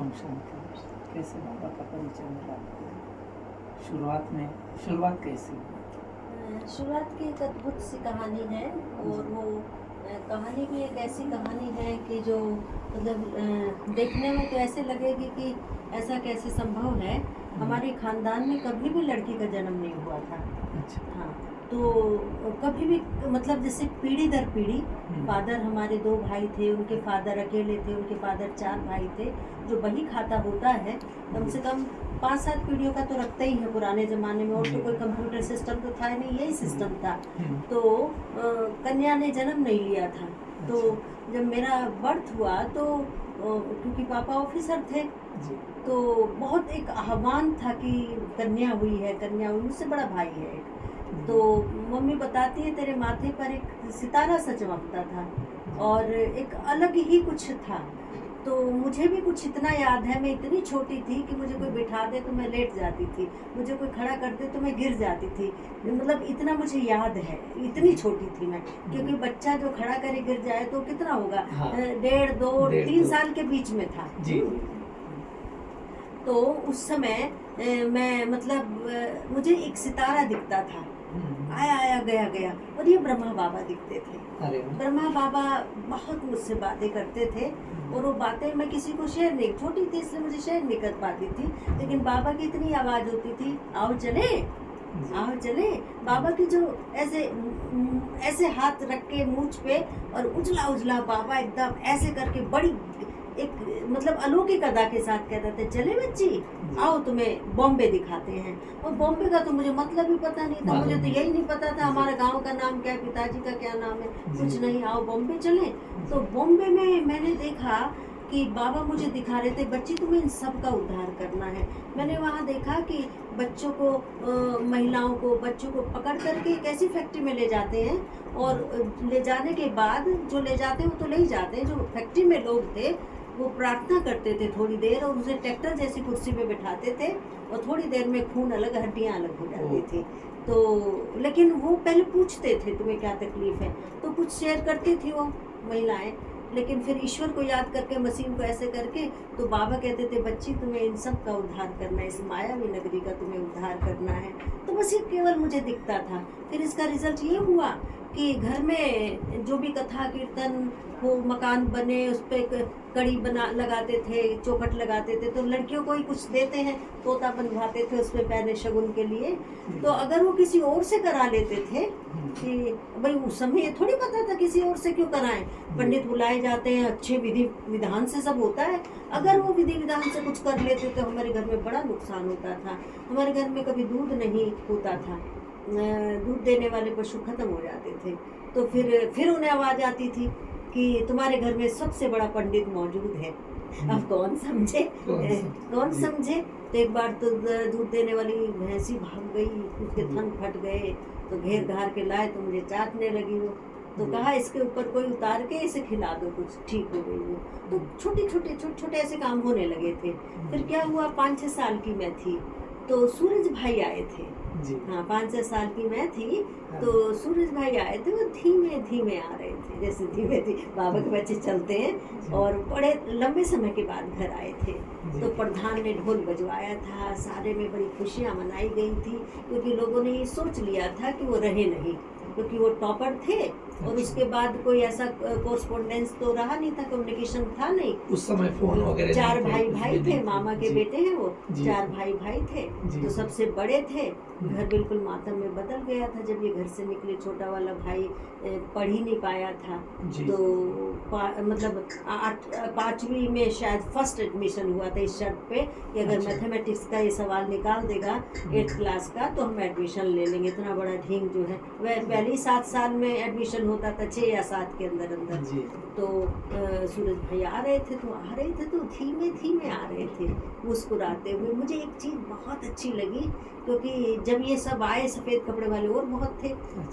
ओम शांति। कैसे बाबा का परिचय मिला आपको? शुरुआत कैसे हुई? शुरुआत की एक अद्भुत सी कहानी है और वो कहानी भी एक ऐसी कहानी है कि जो मतलब देखने में तो ऐसे लगेगी कि ऐसा कैसे संभव है। हमारे खानदान में कभी भी लड़की का जन्म नहीं हुआ था। अच्छा। हाँ, तो कभी भी मतलब जैसे पीढ़ी दर पीढ़ी फादर, हमारे 2 भाई थे, उनके फादर अकेले थे, उनके फादर 4 भाई थे। जो बही खाता होता है कम से कम 5-7 पीढ़ियों का तो रखता ही है पुराने ज़माने में, और तो कोई कंप्यूटर सिस्टम तो था नहीं, यही सिस्टम था। तो कन्या ने जन्म नहीं लिया था। तो जब मेरा बर्थ हुआ तो क्योंकि पापा ऑफिसर थे तो बहुत एक आह्वान था कि कन्या हुई है, कन्या हुई। मुझसे बड़ा भाई है एक। तो मम्मी बताती है तेरे माथे पर एक सितारा सा चमकता था और एक अलग ही कुछ था। तो मुझे भी कुछ इतना याद है, मैं इतनी छोटी थी कि मुझे कोई बिठा दे तो मैं लेट जाती थी, मुझे कोई खड़ा कर दे तो मैं गिर जाती थी। मतलब इतना मुझे याद है, इतनी छोटी थी मैं। क्योंकि बच्चा जो खड़ा करे गिर जाए तो कितना होगा, 1.5, 2, 3 साल के बीच में था जी। तो उस समय मैं मतलब मुझे एक सितारा दिखता था, आया आया गया गया, और ये ब्रह्मा बाबा दिखते थे। ब्रह्मा बाबा बहुत मुझसे बातें करते थे और वो बातें मैं किसी को शेयर नहीं, छोटी थी इसलिए मुझे शेयर नहीं कर पाती थी। लेकिन बाबा की इतनी आवाज़ होती थी, आओ चले आओ चले। बाबा की जो ऐसे हाथ रख के मूंछ पे और उजला उजला बाबा एकदम ऐसे करके बड़ी एक मतलब अलौकिक अदा के साथ कहते थे, चले बच्ची आओ तुम्हें बॉम्बे दिखाते हैं। और बॉम्बे का तो मुझे मतलब ही पता नहीं था, मुझे तो यही नहीं पता था हमारे गांव का नाम क्या है, पिताजी का क्या नाम है, कुछ नहीं। आओ बॉम्बे चले। तो बॉम्बे में मैंने देखा कि बाबा मुझे दिखा रहे थे, बच्ची तुम्हें इन सब का उद्धार करना है। मैंने वहाँ देखा कि बच्चों को महिलाओं को बच्चों को पकड़ करके एक ऐसी फैक्ट्री में ले जाते हैं और ले जाने के बाद जो ले जाते हैं वो तो ले ही जाते हैं। जो फैक्ट्री में लोग थे वो प्रार्थना करते थे थोड़ी देर और उसे ट्रैक्टर जैसी कुर्सी पे बिठाते थे और थोड़ी देर में खून अलग, हड्डियाँ अलग हो जाती थी। तो लेकिन वो पहले पूछते थे तुम्हें क्या तकलीफ है, तो कुछ शेयर करती थी वो महिलाएं। लेकिन फिर ईश्वर को याद करके, मसीह को ऐसे करके, तो बाबा कहते थे बच्ची तुम्हें इन सब का उद्धार करना है, इस मायावी नगरी का तुम्हें उद्धार करना है। तो बस ये केवल मुझे दिखता था। फिर इसका रिजल्ट ये हुआ कि घर में जो भी कथा कीर्तन हो, मकान बने, उस पर कड़ी बना लगाते थे, चौखट लगाते थे, तो लड़कियों को ही कुछ देते हैं, तोता बनवाते थे उस पर पहने शगुन के लिए। तो अगर वो किसी और से करा लेते थे कि भाई उस समय ये थोड़ी पता था किसी और से क्यों कराएं, पंडित बुलाए जाते हैं, अच्छे विधि विधान से सब होता है। अगर वो विधि विधान से कुछ कर लेते तो हमारे घर में बड़ा नुकसान होता था। हमारे घर में कभी दूध नहीं होता था, दूध देने वाले पशु खत्म हो जाते थे। तो फिर उन्हें आवाज़ आती थी कि तुम्हारे घर में सबसे बड़ा पंडित मौजूद है। अब कौन समझे कौन समझे। तो एक बार तो दूध देने वाली भैंसी भाग गई, उसके थन फट गए, तो घेर घार के लाए तो मुझे चाटने लगी वो। तो कहा इसके ऊपर कोई उतार के इसे खिला दो, कुछ ठीक हो गई वो। तो छोटे छोटे ऐसे काम होने लगे थे। फिर क्या हुआ, 5-6 साल की मैं थी तो सूरज भाई आए थे। हाँ, 5-6 साल की मैं थी तो सूरज भाई आए थे। वो धीमे धीमे आ रहे थे, जैसे धीमे बाबा के बच्चे चलते हैं, और बड़े लंबे समय के बाद घर आए थे। तो प्रधान ने ढोल बजवाया था, सारे में बड़ी खुशियाँ मनाई गई थी, क्योंकि लोगों ने ये सोच लिया था कि वो रहे नहीं, क्योंकि वो टॉपर थे और उसके बाद कोई ऐसा कोरस्पोंडेंस तो रहा नहीं था, कम्युनिकेशन था नहीं उस समय, फोन वगैरह 4 भाई थे, मामा के बेटे हैं वो, 4 भाई थे। तो सबसे बड़े थे। घर बिल्कुल मातम में बदल गया था जब ये घर से निकले। छोटा वाला भाई पढ़ ही नहीं पाया था, तो मतलब 5वीं में शायद फर्स्ट एडमिशन हुआ था इस शर्त पे कि अगर मैथमेटिक्स का ये सवाल निकाल देगा 8th क्लास का तो हम एडमिशन ले लेंगे। इतना बड़ा ढींग जो है, वह पहले ही 7 साल में एडमिशन होता था, 6 या 7 के अंदर। तो सूरज भाई आ रहे थे तो धीमे धीमे आ रहे थे, मुस्कुराते हुए। मुझे एक चीज़ बहुत अच्छी लगी, क्योंकि जब ये सब आए, सफ़ेद कपड़े वाले और बहुत थे,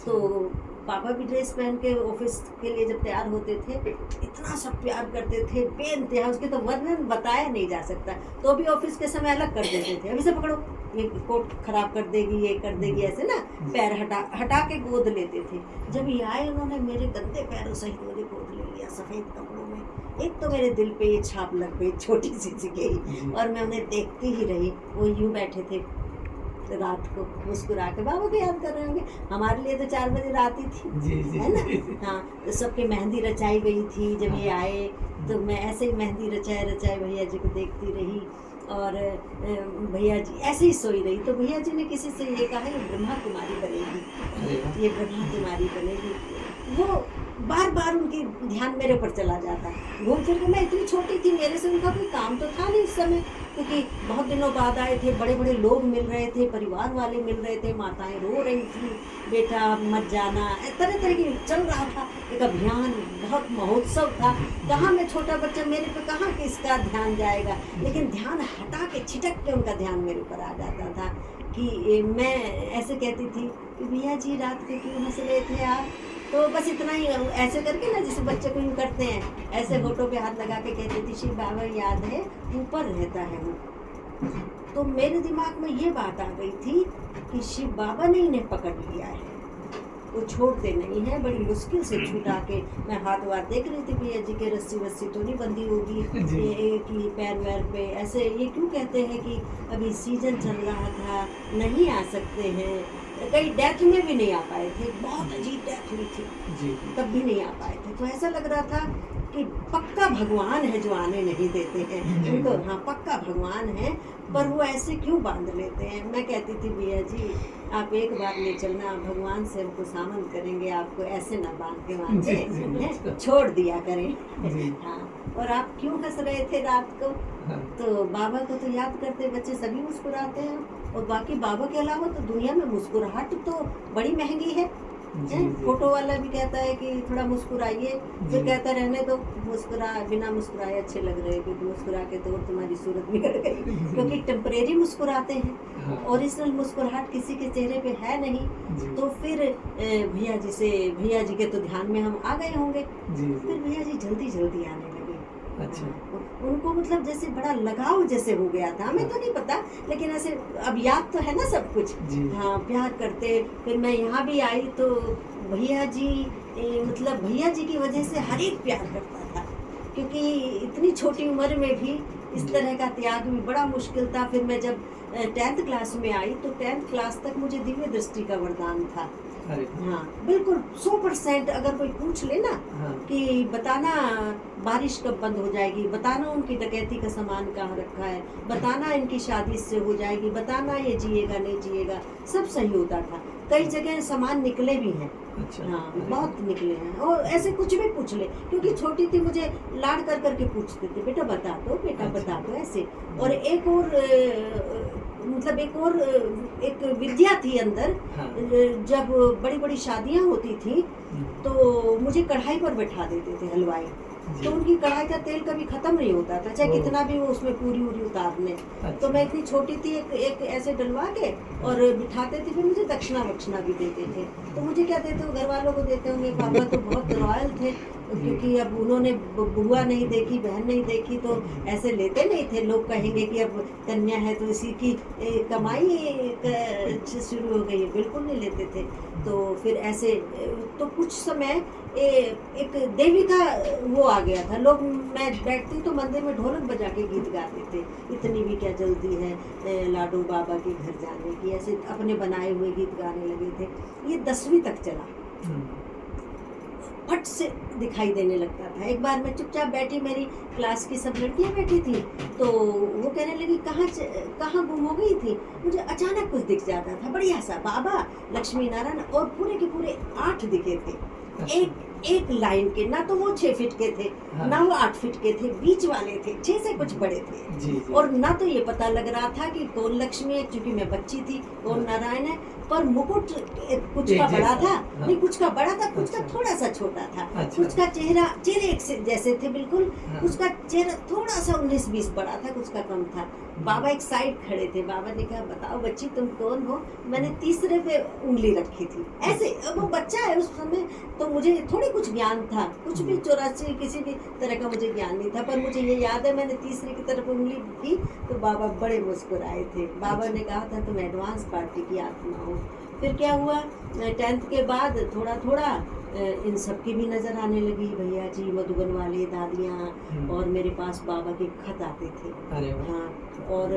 तो पापा भी ड्रेस पहन के ऑफिस के लिए जब तैयार होते थे, इतना सब प्यार करते थे बेइंतहा, उसके तो वर्णन बताया नहीं जा सकता। तो भी ऑफिस के समय अलग कर देते थे, अभी से पकड़ो, ये कोट खराब कर देगी, ये कर देगी, ऐसे ना पैर हटा के गोद लेते थे। जब ये आए उन्होंने मेरे गंदे पैरों सहित मुझे गोद ले लिया सफ़ेद कपड़ों में। एक तो मेरे दिल पे ये छाप लग गई, छोटी सी गई, और मैं उन्हें देखती ही रही। वो यूँ बैठे थे रात को मुस्कुरा के, बाबा को याद कर रहे होंगे। हमारे लिए तो 4 बजे रात ही थी, जी है ना। जी हाँ, तो सबके मेहंदी रचाई गई थी। जब ये आए तो मैं ऐसे ही मेहंदी रचाए भैया जी को देखती रही, और भैया जी ऐसे ही सोई रही। तो भैया जी ने किसी से ये कहा, ये ब्रह्मा कुमारी बनेगी, अरे वाह, ये ब्रह्मा कुमारी बनेगी। वो बार बार उनकी ध्यान मेरे ऊपर चला जाता। घूम फिर के, मैं इतनी छोटी थी, मेरे से उनका कोई काम तो था नहीं उस समय, क्योंकि बहुत दिनों बाद आए थे, बड़े बड़े लोग मिल रहे थे, परिवार वाले मिल रहे थे, माताएं रो रही थी, बेटा मत जाना, तरह तरह की चल रहा था एक अभियान, बहुत महोत्सव था। कहाँ मैं छोटा बच्चा, मेरे पे कहाँ किसका ध्यान जाएगा, लेकिन ध्यान हटा के छिटक के उनका ध्यान मेरे ऊपर आ जाता था। कि मैं ऐसे कहती थी कि भैया जी रात को क्यों हंस रहे थे आप, तो बस इतना ही ऐसे करके ना, जैसे बच्चे को यूँ करते हैं, ऐसे होठों पे हाथ लगा के कहती थी, शिव बाबा याद है ऊपर रहता है वो। तो मेरे दिमाग में ये बात आ गई थी कि शिव बाबा ने इन्हें पकड़ लिया है, वो छोड़ते नहीं है। बड़ी मुश्किल से छुटा के मैं हाथ वार देख रही थी, भैया जी के रस्सी वस्सी तो नहीं बंधी होगी ये कि पैर वैर पे, ऐसे ये क्यों कहते हैं कि अभी सीजन चल रहा था, नहीं आ सकते हैं। कई डेथ में भी नहीं आ पाए थे, बहुत अजीब डेथ हुई थी, जी तब भी नहीं आ पाए थे। तो ऐसा लग रहा था कि पक्का भगवान है जो आने नहीं देते हैं उनको। हाँ, पक्का भगवान है, पर वो ऐसे क्यों बांध लेते हैं। मैं कहती थी, भैया जी आप एक बार ले चलना, भगवान से हमको सामन करेंगे, आपको ऐसे ना बांध के बांधे, छोड़ दिया करें। हाँ, और आप क्यों हंस रहे थे रात को? तो बाबा को तो याद करते बच्चे सभी मुस्कुराते हैं, और बाकी बाबा के अलावा तो दुनिया में मुस्कुराहट तो बड़ी महंगी है। फोटो वाला भी कहता है कि थोड़ा मुस्कुराइए, फिर कहता रहने दो, बिना मुस्कुराए अच्छे लग रहे, क्योंकि मुस्कुरा के तो तुम्हारी सूरत बिगड़ गई, क्योंकि टेम्परेरी मुस्कुराते हैं, ओरिजिनल मुस्कुराहट किसी के चेहरे पे है नहीं। तो फिर भैया जी के तो ध्यान में हम आ गए होंगे, फिर भैया जी जल्दी जल्दी आने लगे। अच्छा, उनको मतलब जैसे बड़ा लगाव जैसे हो गया था, हमें तो नहीं पता, लेकिन ऐसे अब याद तो है ना सब कुछ। हाँ, प्यार करते। फिर मैं यहाँ भी आई तो भैया जी मतलब भैया जी की वजह से हर एक प्यार करता था, क्योंकि इतनी छोटी उम्र में भी इस तरह का त्याग भी बड़ा मुश्किल था। फिर मैं जब 10th क्लास में आई तो 10th क्लास तक मुझे दिव्य दृष्टि का वरदान था। हाँ, बिल्कुल 100%। अगर कोई पूछ ले ना कि बताना बारिश कब बंद हो जाएगी, बताना उनकी डकैती का सामान कहाँ रखा है, बताना इनकी शादी से हो जाएगी, बताना ये जिएगा नहीं जिएगा, सब सही होता था। कई जगह सामान निकले भी हैं। अच्छा, हाँ, बहुत निकले हैं। और ऐसे कुछ भी पूछ ले, क्योंकि छोटी थी, मुझे लाड़ कर करके पूछते थे, बेटा बता दो, बेटा बता दो, ऐसे। और एक एक विद्या थी अंदर। जब बड़ी बड़ी शादियां होती थी तो मुझे कढ़ाई पर बैठा देते थे हलवाई, तो उनकी कढ़ाई का तेल कभी खत्म नहीं होता था, चाहे कितना भी वो उसमें पूरी उतार ले। तो मैं इतनी छोटी थी, एक ऐसे डलवा के और बिठाते थे, फिर मुझे दक्षिणा वक्षिणा भी देते थे। तो मुझे क्या देते हो, घर वालों को देते होंगे, पापा तो बहुत रॉयल थे, क्योंकि अब उन्होंने बुआ नहीं देखी, बहन नहीं देखी, तो ऐसे लेते नहीं थे। लोग कहेंगे कि अब कन्या है तो इसी की कमाई शुरू हो गई है, बिल्कुल नहीं लेते थे। तो फिर ऐसे तो कुछ समय एक देवी का वो आ गया था। लोग, मैं बैठती तो मंदिर में ढोलक बजा के गीत गाते थे, इतनी भी क्या जल्दी है लाडो बाबा के घर जाने की, ऐसे अपने बनाए हुए गीत गाने लगे थे। ये 10वीं तक चला, फट से दिखाई देने लगता था। एक बार मैं चुपचाप बैठी, मेरी क्लास की सब लड़कियां बैठी थी, तो वो कहने लगी कहाँ गुम हो गई थी। मुझे अचानक कुछ दिख जाता था, बढ़िया सा बाबा, लक्ष्मी नारायण, और पूरे के पूरे 8 दिखे थे। एक लाइन के, ना तो वो 6 फीट के थे, ना वो 8 फीट के थे, बीच वाले थे, 6 से कुछ बड़े थे। और ना तो ये पता लग रहा था कि कौन लक्ष्मी है, क्योंकि मैं बच्ची थी, कौन नारायण है, पर मुकुट कुछ का बड़ा था, नहीं कुछ का बड़ा था, कुछ का थोड़ा सा छोटा था, कुछ का चेहरे एक से जैसे थे बिल्कुल, कुछ का चेहरा थोड़ा सा 19-20 बड़ा था, कुछ का कम था। बाबा एक साइड खड़े थे। बाबा ने कहा, बताओ बच्ची तुम कौन हो? मैंने तीसरे पे उंगली रखी थी, ऐसे। वो बच्चा है उस समय, तो मुझे थोड़ी कुछ ज्ञान था, कुछ भी 84 किसी भी तरह का मुझे ज्ञान नहीं था, पर मुझे ये याद है मैंने तीसरे की तरफ उंगली की तो बाबा बड़े मुस्कुराए थे। बाबा ने कहा था, तुम एडवांस पार्टी की आत्मा हो। फिर क्या हुआ, 10th के बाद थोड़ा थोड़ा इन सब की भी नज़र आने लगी, भैया जी, मधुबन वाले, दादियाँ, और मेरे पास बाबा के खत आते थे। अरे वाह। हाँ, और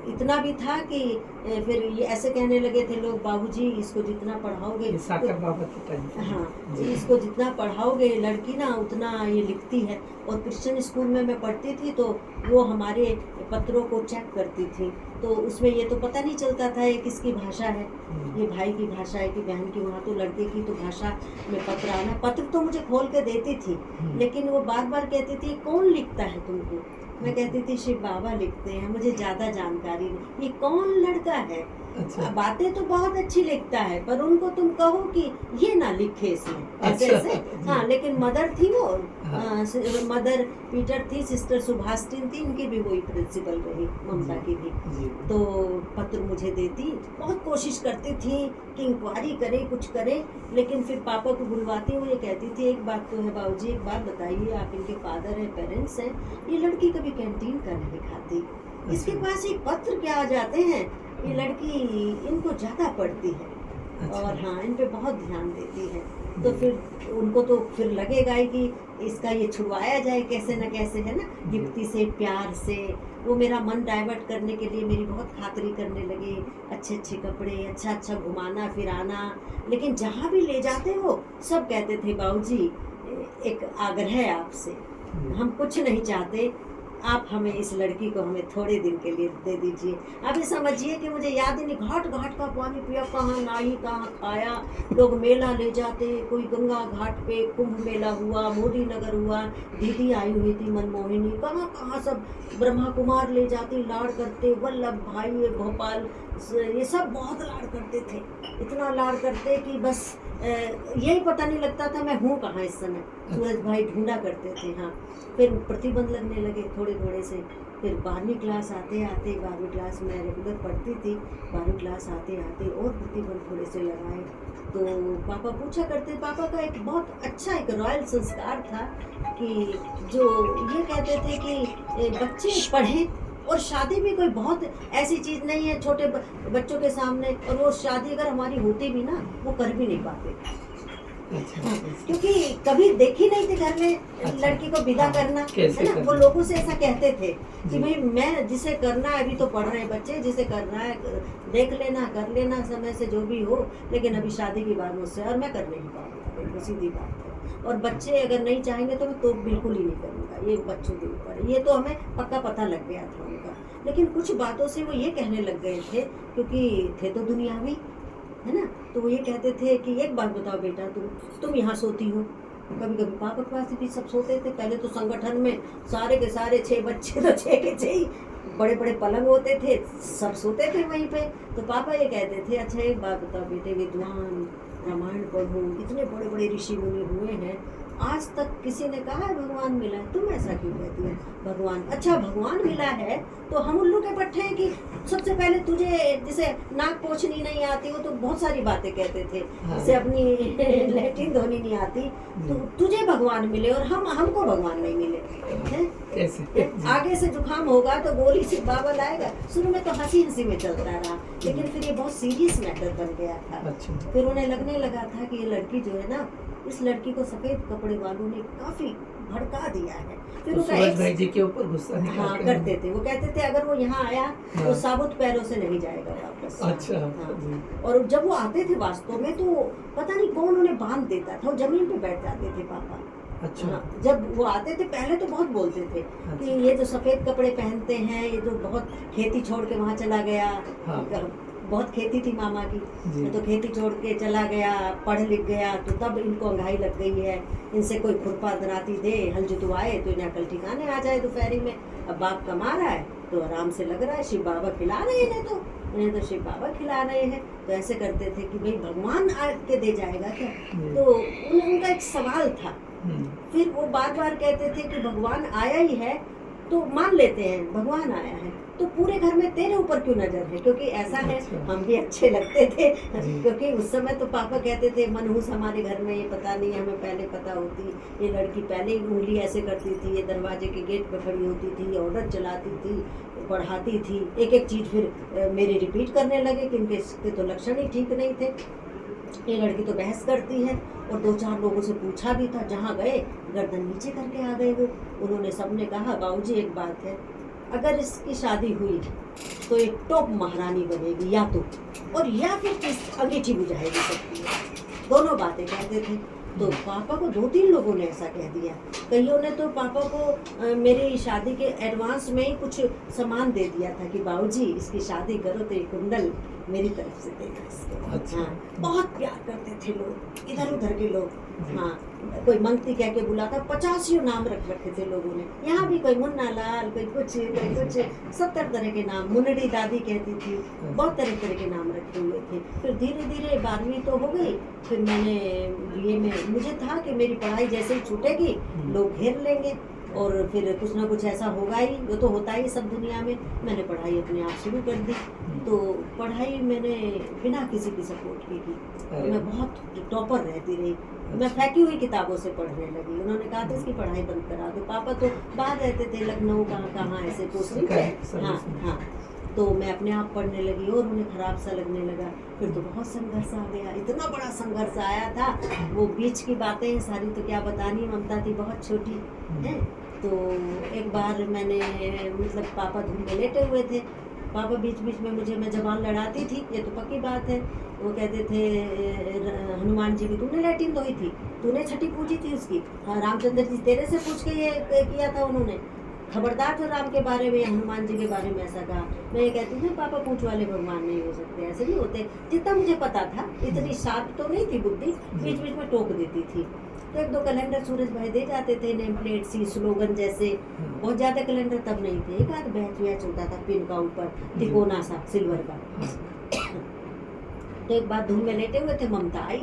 इतना भी था कि फिर ये ऐसे कहने लगे थे लोग, बाबूजी इसको जितना पढ़ाओगे, ये साकर बाबा के टाइम पे। हाँ, जी। इसको जितना पढ़ाओगे लड़की ना उतना ये लिखती है। और क्रिश्चियन स्कूल में मैं पढ़ती थी तो वो हमारे पत्रों को चेक करती थी, तो उसमें ये तो पता नहीं चलता था ये किसकी भाषा है, ये भाई की भाषा है कि बहन की। वहाँ तो लड़के की तो भाषा में पत्र आना, पत्र तो मुझे खोल के देती थी, लेकिन वो बार बार कहती थी कौन लिखता है तुमको। मैं कहती थी शिव बाबा लिखते हैं, मुझे ज़्यादा जानकारी नहीं, ये कौन लड़का है। अच्छा। बातें तो बहुत अच्छी लिखता है, पर उनको तुम कहो कि ये ना लिखे इसमें, ऐसे अच्छा। ऐसे। हाँ, लेकिन मदर थी वो, हाँ। मदर पीटर थी, सिस्टर सुभाषिनी थी, इनकी भी वही प्रिंसिपल रही, ममता की भी। जी। तो पत्र मुझे देती, बहुत कोशिश करती थी कि इंक्वायरी करे, कुछ करे, लेकिन फिर पापा को बुलवाती हूँ, ये कहती थी एक बात तो है बाबूजी, एक बात बताइए, आप इनके फादर हैं, पेरेंट्स हैं, ये लड़की कभी कैंटीन का नहीं खाती, इसके पास एक पत्र क्या आ जाते हैं, ये लड़की इनको ज़्यादा पढ़ती है। अच्छा। और हाँ, इन पे बहुत ध्यान देती है। तो फिर उनको तो फिर लगेगा ही कि इसका ये छुड़वाया जाए कैसे न कैसे, है ना, युक्ति से, प्यार से। वो मेरा मन डाइवर्ट करने के लिए मेरी बहुत खातिरी करने लगे, अच्छे अच्छे कपड़े, अच्छा अच्छा घुमाना फिराना। लेकिन जहाँ भी ले जाते हो सब कहते थे बाबूजी एक आग्रह है आपसे, हम कुछ नहीं चाहते, आप हमें इस लड़की को हमें थोड़े दिन के लिए दे दीजिए। अभी समझिए कि मुझे याद ही नहीं, घाट घाट का पानी पिया, कहाँ नहाई, कहाँ खाया, लोग मेला ले जाते, कोई गंगा घाट पे कुंभ मेला हुआ, मोदी नगर हुआ, दीदी आई हुई थी मनमोहिनी, कहाँ कहाँ सब ब्रह्मा कुमार ले जाते, लाड़ करते, वल्लभ भाई, भोपाल, ये सब बहुत लाड़ करते थे, इतना लाड़ करते कि बस यही पता नहीं लगता था मैं हूँ कहाँ इस समय। सूरज भाई ढूंढा करते थे। हाँ, फिर प्रतिबंध लगने लगे थोड़े थोड़े से। फिर 12वीं क्लास आते आते, 12वीं क्लास में रेगुलर पढ़ती थी, 12वीं क्लास आते आते और प्रतिबंध थोड़े से लगाए। तो पापा पूछा करते, पापा का एक बहुत अच्छा एक रॉयल संस्कार था कि जो ये कहते थे कि बच्चे पढ़ें, और शादी भी कोई बहुत ऐसी चीज़ नहीं है छोटे बच्चों के सामने, और वो शादी अगर हमारी होती भी ना, वो कर भी नहीं पाते। अच्छा। हाँ, क्योंकि कभी देखी नहीं थी घर में अच्छा। लड़की को विदा हाँ, करना, कैसे है ना। करना? वो लोगों से ऐसा कहते थे कि जी। भाई मैं जिसे करना है, अभी तो पढ़ रहे हैं बच्चे, जिसे करना है देख लेना, कर लेना समय से जो भी हो, लेकिन अभी शादी की बात मुझसे, और मैं कर नहीं पाऊंगा, बिल्कुल सीधी बात है। और बच्चे अगर नहीं चाहेंगे तो मैं तो बिल्कुल ही नहीं करूँगा, ये बच्चों के ऊपर, ये तो हमें पक्का पता लग गया था उनका। लेकिन कुछ बातों से वो ये कहने लग गए थे, क्योंकि थे तो दुनियावी, है ना, तो वो ये कहते थे कि एक बात बताओ बेटा, तुम यहाँ सोती हो, कभी कभी पापा के पास भी सब सोते थे। पहले तो संगठन में सारे के सारे 6 बच्चे तो 6 के 6 ही, बड़े बड़े पलंग होते थे, सब सोते थे वहीं पे। तो पापा ये कहते थे अच्छा एक बात बताओ बेटे, विद्वान, रामायण पढ़ो, इतने बड़े बड़े ऋषि मुनि हुए हैं, आज तक किसी ने कहा है भगवान मिला है? तुम ऐसा क्यों कहती है भगवान? अच्छा भगवान मिला है तो हम उल्लू के पट्टे हैं कि सबसे पहले तुझे, जिसे नाक पोछनी नहीं आती, वो तो बहुत सारी बातें कहते थे, जिसे अपनी लैट्रिन धोनी नहीं आती, तो तुझे भगवान मिले और हमको भगवान नहीं मिले हैं? कैसे? आगे से जुकाम होगा तो गोली से बाबा लाएगा। शुरू में तो हंसी हंसी में चलता रहा, लेकिन फिर ये बहुत सीरियस मैटर बन गया था। अच्छा। फिर उन्हें लगने लगा था कि ये लड़की जो है ना, इस लड़की को सफेद कपड़े वालों ने काफी भड़का दिया है। फिर तो उनका सूरज भाई जी के ऊपर गुस्सा हाँ निकालते करते थे, वो कहते थे अगर वो यहाँ आया तो हाँ। साबुत पैरों से नहीं जाएगा वापस। अच्छा। हाँ। जी। और जब वो आते थे वास्तव में तो पता नहीं कौन उन्हें बांध देता था, वो जमीन पे बैठ जाते थे पापा। अच्छा। हाँ, जब वो आते थे पहले तो बहुत बोलते थे कि ये जो सफेद कपड़े पहनते हैं, ये तो बहुत खेती छोड़ के वहाँ चला गया। हाँ। बहुत खेती थी मामा की, जी। तो खेती छोड़ के चला गया, पढ़ लिख गया, तो तब इनको अंगाई लग गई है, इनसे कोई खुरपा दराती दे, हल जुतवाए तो इन्हें अकल ठिकाने आ जाए दोपहरी में। अब बाप कमा रहा है तो आराम से लग रहा है, शिव बाबा खिला रहे हैं इन्हें तो शिव बाबा खिला रहे हैं। तो ऐसे करते थे कि भाई भगवान आके दे जाएगा क्या? तो उनका एक सवाल था। फिर वो बार बार कहते थे कि भगवान आया ही है, तो मान लेते हैं भगवान आया है, तो पूरे घर में तेरे ऊपर क्यों नजर है, क्योंकि ऐसा है अच्छा। हम भी अच्छे लगते थे जी। क्योंकि उस समय तो पापा कहते थे मनहूस हमारे घर में, ये पता नहीं हमें पहले पता होती, ये लड़की पहले ही उंगली ऐसे करती थी, ये दरवाजे के गेट पे खड़ी होती थी, ऑर्डर चलाती थी, पढ़ाती थी, एक एक चीज़ फिर मेरे रिपीट करने लगे कि इनके तो लक्षण ही ठीक नहीं थे, ये लड़की तो बहस करती है। और 2-4 लोगों से पूछा भी था, जहाँ गए गर्दन नीचे करके आ गए वो। उन्होंने सबने कहा बाबूजी एक बात है, अगर इसकी शादी हुई तो एक टॉप महारानी बनेगी या तो, और या फिर इस अंगीठी बुझाएगी सकती है, दोनों बातें कहते थे। तो पापा को 2-3 लोगों ने ऐसा कह दिया, कईयों ने तो पापा को मेरी शादी के एडवांस में ही कुछ सामान दे दिया था कि बाबूजी इसकी शादी करो तो ये कुंडल मेरी तरफ से देना इसको। अच्छा। हाँ, बहुत प्यार करते थे लोग, इधर उधर के लोग। हाँ, कोई मंगती कह के बुलाता, 50 नाम रख रखे थे लोगों ने, यहाँ भी कोई मुन्ना लाल, कोई कुछ 70 तरह के नाम, मुन्नड़ी दादी कहती थी, बहुत तरह तरह के नाम रखे हुए थे। फिर धीरे धीरे 12वीं तो हो गई, फिर मैंने बीए में, मुझे था कि मेरी पढ़ाई जैसे ही छूटेगी लोग घेर लेंगे और फिर कुछ ना कुछ ऐसा होगा ही, वो तो होता ही सब दुनिया में। मैंने पढ़ाई अपने आप शुरू कर दी, तो पढ़ाई मैंने बिना किसी की सपोर्ट की की, तो मैं बहुत टॉपर रहती रही। मैं फेंकी हुई किताबों से पढ़ने लगी। उन्होंने कहा था इसकी पढ़ाई बंद करा दो। पापा तो बाहर रहते थे, लखनऊ कहाँ कहाँ ऐसे पोस्टिंग पे। हाँ हाँ, तो मैं अपने आप पढ़ने लगी और उन्हें खराब सा लगने लगा। फिर तो बहुत संघर्ष आ गया, इतना बड़ा संघर्ष आया था, वो बीच की बातें हैं सारी तो क्या बतानी, ममता थी बहुत छोटी है। तो एक बार मैंने, मतलब पापा धूम में लेटे हुए थे, पापा बीच बीच में मुझे, मैं जबान लड़ाती थी, ये तो पक्की बात है। वो कहते थे हनुमान जी की तूने लैट्रिन धोई थी, तूने छठी पूजी थी उसकी, हाँ रामचंद्र जी तेरे से पूछ के ये किया था उन्होंने, खबरदार थे राम के बारे में, हनुमान जी के बारे में ऐसा कहा। मैं ये कहती थी पापा पूछ वाले भगवान नहीं हो सकते, ऐसे नहीं होते। जितना मुझे पता था, इतनी शार्प तो नहीं थी बुद्धि, बीच बीच में टोक देती थी। तो 1-2 कैलेंडर सूरज भाई दे जाते थे, नेम प्लेट सी, स्लोगन जैसे, बहुत ज़्यादा कैलेंडर तब नहीं थे, एक आध बैच वैच होता था पिन का ऊपर, तिकोना सा सिल्वर का। तो एक बार धूम में लेटे हुए थे, ममता आई,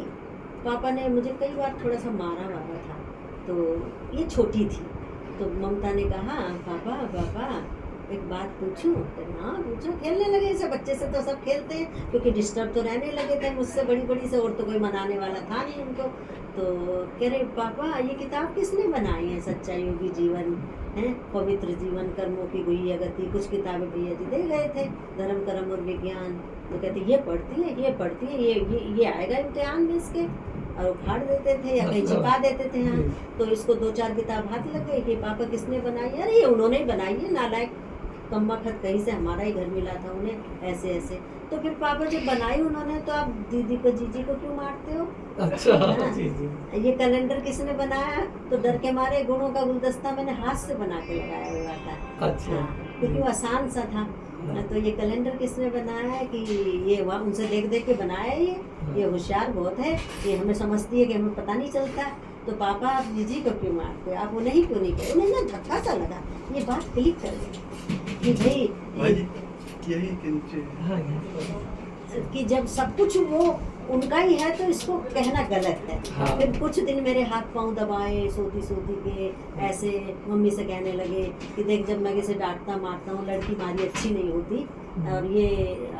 पापा ने मुझे कई बार थोड़ा सा मारा वारा था, तो ये छोटी थी, तो ममता ने कहा पापा एक बात पूछूं? हाँ पूछो। खेलने लगे, ऐसे बच्चे से तो सब खेलते हैं, क्योंकि डिस्टर्ब तो रहने लगे थे मुझसे बड़ी से, और तो कोई मनाने वाला था नहीं उनको। तो कह रहे पापा ये किताब किसने बनाई है, सच्चा योगी जीवन है, पवित्र जीवन, कर्मों की गुह्य गति, कुछ किताबें भैया जी दे गए थे, धर्म कर्म और विज्ञान। तो कहते ये पढ़ती है, ये आएगा इम्तिहान में इसके, और उखाड़ देते थे या कहीं छिपा देते थे। हाँ, तो इसको 2-4 किताब हाथ लग गई कि पापा किसने बनाई, अरे ये उन्होंने ही बनाई है, नालायक कम्माखत, कहीं से हमारा ही घर मिला था उन्हें, ऐसे ऐसे। तो फिर पापा जब बनाई उन्होंने, तो आप दीदी को जीजी को क्यों मारते हो? अच्छा, जी जी। ये कैलेंडर किसने बनाया? तो डर के मारे गुणों का गुलदस्ता मैंने हाथ से बना के लगाया हुआ था। अच्छा। हाँ, क्योंकि वो आसान सा था। तो ये कैलेंडर किसने बनाया है कि ये वहाँ उनसे देख देख के बनाया है, ये होशियार बहुत है, ये हमें समझती है कि हमें पता नहीं चलता। तो पापा आप जीजी को क्यों मारते हो, आप उन्हें ही क्यों नहीं कहे? उन्हें ना धक्का सा लगा, ये बात क्लिक कर गई कि भाई यही किंचे हाँ, कि जब सब कुछ वो उनका ही है तो इसको कहना गलत है। हाँ। फिर कुछ दिन मेरे हाथ पांव दबाए, सोती के ऐसे मम्मी से कहने लगे कि देख जब मैं इसे डांटता मारता हूँ, लड़की मारी अच्छी नहीं होती, और ये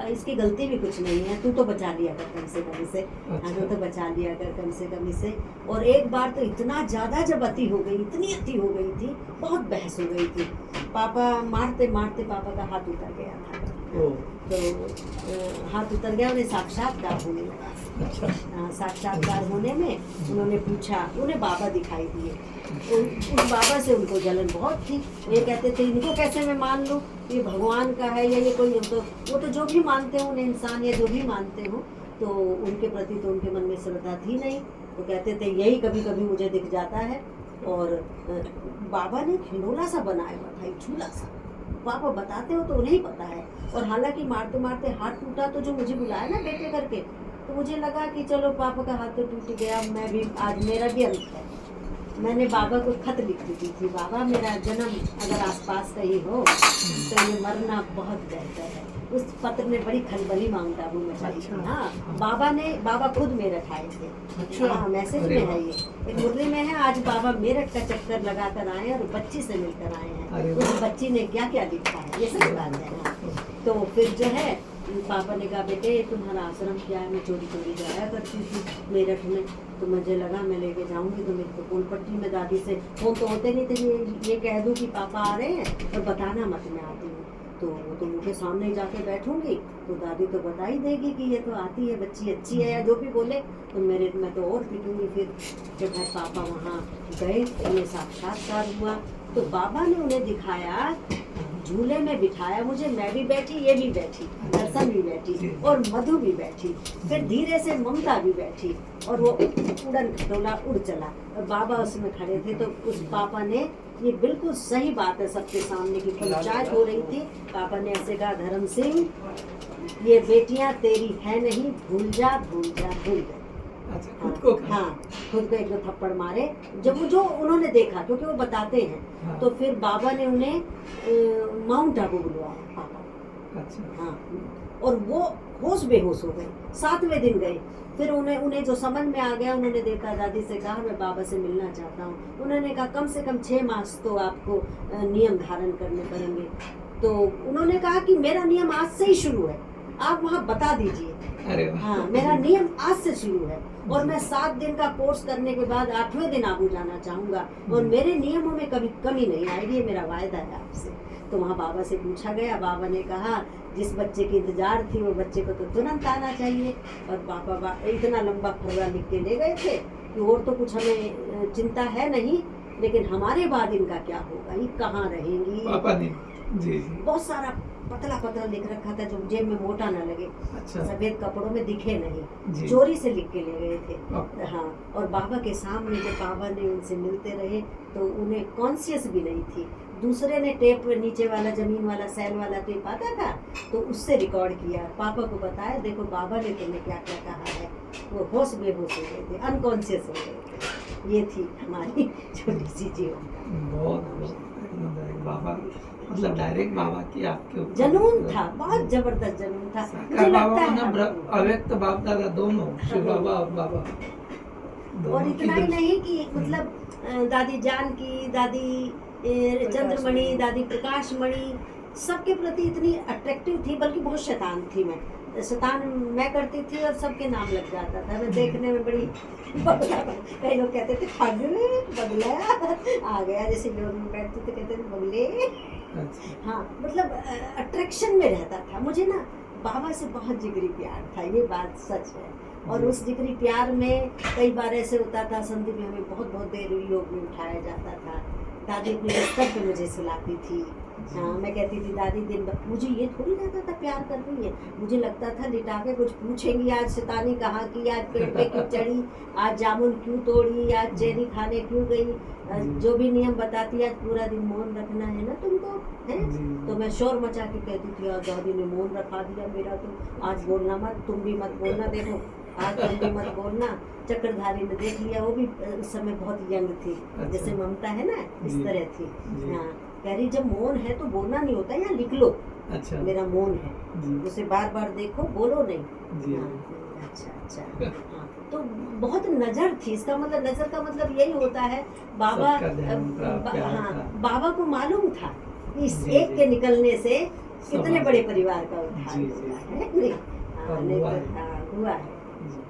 इसकी गलती भी कुछ नहीं है, तू तो बचा लिया कर कम से कम इसे। अच्छा। तू तो बचा लिया कर कम से कम इसे। और एक बार तो इतना ज़्यादा जब अति हो गई, इतनी अति हो गई थी, बहुत बहस हो गई थी, पापा मारते मारते पापा का हाथ उतर गया था। तो हाथ उतर गया, उन्हें साक्षात्कार होने लगा। अच्छा। साक्षात्कार होने में उन्होंने पूछा, उन्हें बाबा दिखाई दिए, उस बाबा से उनको जलन बहुत थी। ये कहते थे इनको कैसे मैं मान लूँ, ये भगवान का है या ये कोई, तो वो तो जो भी मानते हो, उन्हें इंसान या जो भी मानते हो, तो उनके प्रति तो उनके मन में श्रद्धा थी नहीं। तो कहते थे यही कभी कभी मुझे दिख जाता है। और बाबा ने खिलौना सा बनाया हुआ था, एक झूला सा, पापा बताते हो तो उन्हें पता है। और हालांकि मारते मारते हाथ टूटा, तो जो मुझे बुलाया ना बेटे करके, तो मुझे लगा कि चलो पापा का हाथ तो टूट गया, मैं भी आज मेरा भी अंत है। मैंने बाबा को खत लिख दी थी, बाबा मेरा जन्म अगर आसपास कहीं हो तो ये मरना बहुत बेहतर है। उस पत्र ने बड़ी खलबली माउंट आबू मचाई थी। हाँ, बाबा खुद मेरठ आए थे। अच्छा। हाँ, मैसेज अरे में वाह। है ये, एक मुरली में है, आज बाबा मेरठ का चक्कर लगाकर आए और बच्ची से मिलकर आए अरे हैं। वाह। उस बच्ची ने क्या क्या लिखा है, ये सही बात है। हाँ। तो फिर जो है पापा ने कहा बेटे तुम्हारा आश्रम क्या है, मैं चोरी चोरी जाया करती थी मेरठ में, तो मुझे लगा मैं लेके जाऊंगी तो मेरे को कोलपट्टी में दादी से फोन तो होते नहीं थे, ये कह दूं कि पापा आ रहे हैं और बताना मत मैं आती हूँ, तो वो तो मुझे सामने जाके बैठूंगी तो दादी तो बता ही देगी कि ये तो आती है, बच्ची अच्छी है या जो भी बोले, तो मैं तो और पिटूंगी। फिर जब भाई पापा वहाँ गए तो ये साक्षात्कार हुआ, तो बाबा ने उन्हें दिखाया, झूले में बिठाया मुझे, मैं भी बैठी, ये भी बैठी, दर्शन भी बैठी और मधु भी बैठी, फिर धीरे से ममता भी बैठी और वो उड़न खटोला उड़ चला और बाबा उसमें खड़े थे। तो उस पापा ने, ये बिल्कुल सही बात है सबके सामने की पंचायत हो रही थी, पापा ने ऐसे कहा धर्म सिंह ये बेटियां तेरी है नहीं, भूल जा भूल जा भूल जा। अच्छा, खुद को कहा। हाँ, खुद को एक दो थप्पड़ मारे जब वो जो उन्होंने देखा, क्योंकि वो बताते हैं। हाँ। तो फिर बाबा ने उन्हें माउंट आबू बुलवाया पापा। अच्छा। हाँ, और वो होश बेहोश हो गए। 7वें दिन गए, फिर उन्हें जो समझ में आ गया, उन्होंने देखा, दादी से कहा मैं बाबा से मिलना चाहता हूँ। उन्होंने कहा कम से कम 6 मास तो आपको नियम धारण करने पड़ेंगे। तो उन्होंने कहा कि मेरा नियम आज से ही शुरू है, आप वहाँ बता दीजिए। अरे वाह। हाँ, मेरा नियम आज से शुरू है और मैं 7 दिन का कोर्स करने के बाद 8वें दिन आबू जाना चाहूंगा और मेरे नियमों में कभी कमी नहीं आएगी, ये मेरा वायदा है आपसे। तो वहाँ बाबा से पूछा गया, बाबा ने कहा जिस बच्चे की इंतजार थी वो बच्चे को तो तुरंत आना चाहिए। और बाबा इतना लंबा फर्रा लिख के ले गए थे कि और तो कुछ हमें चिंता है नहीं, लेकिन हमारे बाद इनका क्या होगा, ये कहाँ रहेंगी। पापा ने जी जी बहुत सारा पतला पतला लिख रखा था जो जेब में मोटा ना लगे, अच्छा। सफेद कपड़ों में दिखे नहीं, जी। चोरी से लिख के ले गए थे। वाह। हाँ, और बाबा के सामने जब बाबा ने उनसे मिलते रहे तो उन्हें कॉन्शियस भी नहीं थी। दूसरे ने टेप नीचे वाला जमीन वाला सैल वाला टेप आता था तो उससे रिकॉर्ड किया, पापा को बताया देखो बाबा ने तुम्हें क्या क्या कहा है। वो होश बेहोश हो गए थे, अनकॉन्शियस हो गए थे। ये थी हमारी छोटी सी जीवन। बहुत आनंददायक। बाबा मतलब डायरेक्ट बाबा की आपके ऊपर जनून था, बहुत जबरदस्त जनून था। मुझे साकार बाबा लगता मतलब है अव्यक्त बाप दादा दोनों, शिव बाबा और बाबा और दोनों की इतना ही दृष्टि- नहीं कि मतलब दादी जानकी, दादी चंद्रमणि, दादी प्रकाशमणि, सबके प्रति इतनी अट्रैक्टिव थी, बल्कि बहुत शैतान थी मैं। शैतान मैं करती थी और सबके नाम लग जाता था। मैं देखने में बड़ी कई लोग कहते थे बगला आ गया, जैसे लोग में बैठते थे कहते थे बगले। अच्छा। हाँ, मतलब अट्रैक्शन में रहता था। मुझे ना बाबा से बहुत जिगरी प्यार था, ये बात सच है। और उस जिगरी प्यार में कई बार ऐसे होता था, संधि में हमें बहुत बहुत देर योग में उठाया जाता था। दादी अपने बिस्तर पे मुझे सुलाती थी। हाँ, मैं कहती थी दादी दिन भर, मुझे ये थोड़ी लगता था प्यार कर रही है, मुझे लगता था लिटा के कुछ पूछेंगी, आज शैतानी कहाँ की, आज पेड़ पे क्यों चढ़ी, आज जामुन क्यों तोड़ी, आज चेरी खाने क्यों गई, जो भी नियम बताती आज पूरा दिन मौन रखना है ना तुमको, है। तो मैं शोर मचा के कहती थी और दादी ने मौन रखा दिया मेरा, तो आज बोलना मत, तुम भी मत बोलना, देखो आज तुम भी मत बोलना। चक्रधारी ने देख लिया, वो भी उस समय बहुत यंग थी, जैसे ममता है ना इस तरह थी। हाँ, कह रही जब मौन है तो बोलना नहीं होता, यहाँ लिख लो। अच्छा। मेरा मौन है, उसे बार बार देखो, बोलो नहीं। जी। हाँ, अच्छा। हाँ, तो बहुत नजर थी, इसका मतलब नजर का मतलब यही होता है बाबा। सबका ध्यान उनका प्यार हाँ, था। बाबा को मालूम था कि इस जी, एक जी। के निकलने से कितने समाज- बड़े परिवार का उद्धार जी, हुआ जी। है, नहीं? हाँ, और नहीं हुआ तो है। हाँ, हुआ है। जी।